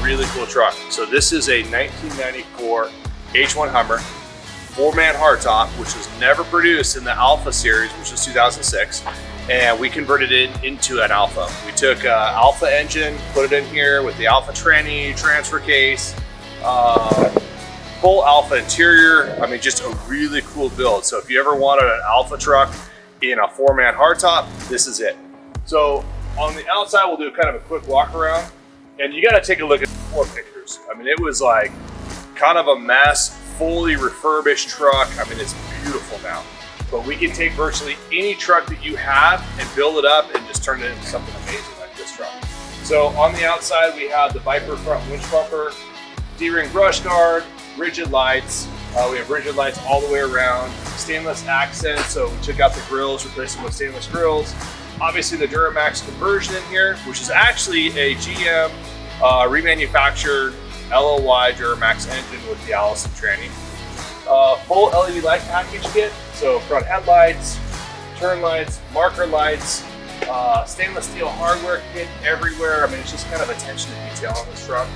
really cool truck. So this is a 1994 H1 Hummer, 4-man hardtop, which was never produced in the Alpha series, which was 2006. And we converted it into an Alpha. We took an Alpha engine, put it in here with the Alpha tranny, transfer case, full Alpha interior. I mean, just a really cool build. So if you ever wanted an Alpha truck in a 4-man hardtop, this is it. So on the outside, we'll do kind of a quick walk around, and you got to take a look at the 4 pictures. I mean, it was like kind of a mess, fully refurbished truck. I mean, it's beautiful now. But we can take virtually any truck that you have and build it up and just turn it into something amazing like this truck. So on the outside, we have the Viper front winch bumper, D-ring brush guard, rigid lights. We have rigid lights all the way around, stainless accents. So we took out the grills, replaced them with stainless grills. Obviously the Duramax conversion in here, which is actually a GM remanufactured LOY Duramax engine with the Allison tranny. Full LED light package kit, so front headlights, turn lights, marker lights, stainless steel hardware kit everywhere. I mean, it's just kind of attention to detail on this truck.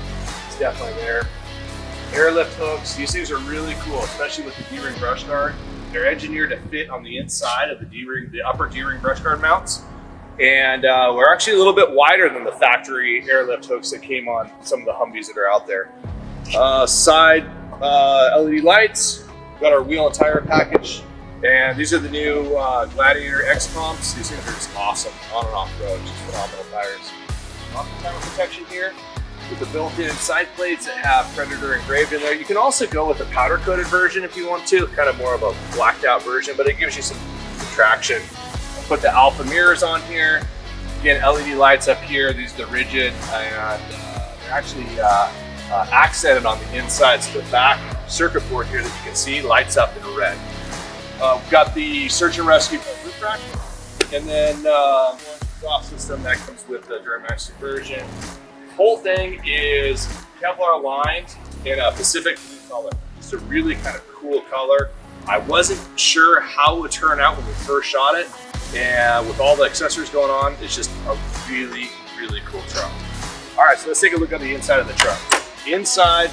It's definitely there. Airlift hooks, these things are really cool, especially with the D-ring brush guard. They're engineered to fit on the inside of the D-ring, the upper D-ring brush guard mounts. And we're actually a little bit wider than the factory airlift hooks that came on some of the Humvees that are out there. Side LED lights, got our wheel and tire package, and these are the new Gladiator X pumps. These things are just awesome on and off road, just phenomenal tires. Tire protection here with the built-in side plates that have Predator engraved in there. You can also go with a powder-coated version if you want to, kind of more of a blacked-out version, but it gives you some traction. I'll put the Alpha mirrors on here. Again, LED lights up here. These are the rigid, and they're actually accented on the inside, so the back circuit board here that you can see lights up in red. We've got the search and rescue roof rack, and then exhaust system that comes with the Duramax conversion. Whole thing is Kevlar lined in a Pacific blue color. It's a really kind of cool color. I wasn't sure how it would turn out when we first shot it, and with all the accessories going on, it's just a really, really cool truck. All right, so let's take a look at the inside of the truck. Inside,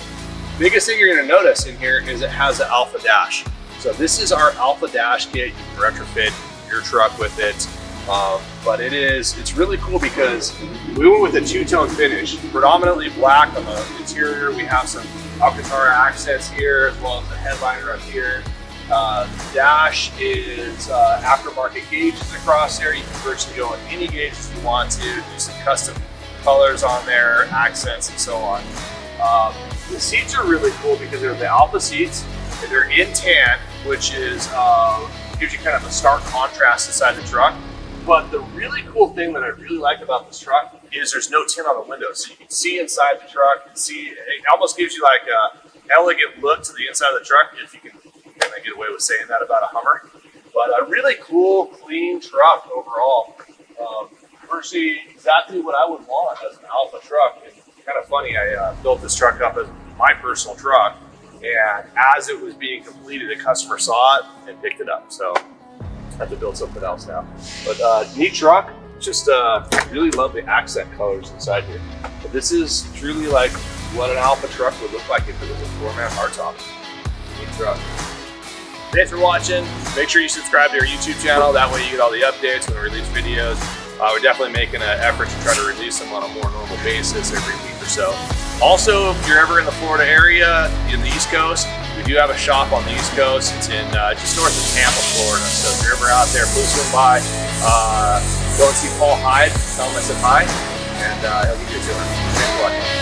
biggest thing you're gonna notice in here is it has an Alpha dash. So this is our Alpha dash kit. You can retrofit your truck with it. But it's really cool because we went with a two-tone finish, predominantly black on the interior. We have some Alcantara accents here, as well as the headliner up here. The dash is aftermarket gauges across there. You can virtually go in any gauges you want to, do some custom colors on there, accents, and so on. The seats are really cool because they're the Alpha seats, and they're in tan, which is gives you kind of a stark contrast inside the truck. But the really cool thing that I really like about this truck is there's no tint on the windows. So you can see inside the truck, and see, it almost gives you like a elegant look to the inside of the truck, if you can kind of get away with saying that about a Hummer. But a really cool, clean truck overall. Virtually exactly what I would want as an Alpha truck. And kind of funny, I built this truck up as my personal truck, and as it was being completed, a customer saw it and picked it up. So I have to build something else now. But neat truck, just really love the accent colors inside here. But this is truly like what an Alpha truck would look like if it was a 4-man hardtop. Neat truck. Thanks for watching. Make sure you subscribe to our YouTube channel. That way you get all the updates when we release videos. We're definitely making an effort to try to release them on a more normal basis every week or so. Also, if you're ever in the Florida area, in the East Coast, we do have a shop on the East Coast. It's in just north of Tampa, Florida. So if you're ever out there, please swing by. Go and see Paul Hyde. Tell him I said hi, and he'll give you a tour. Thanks for watching.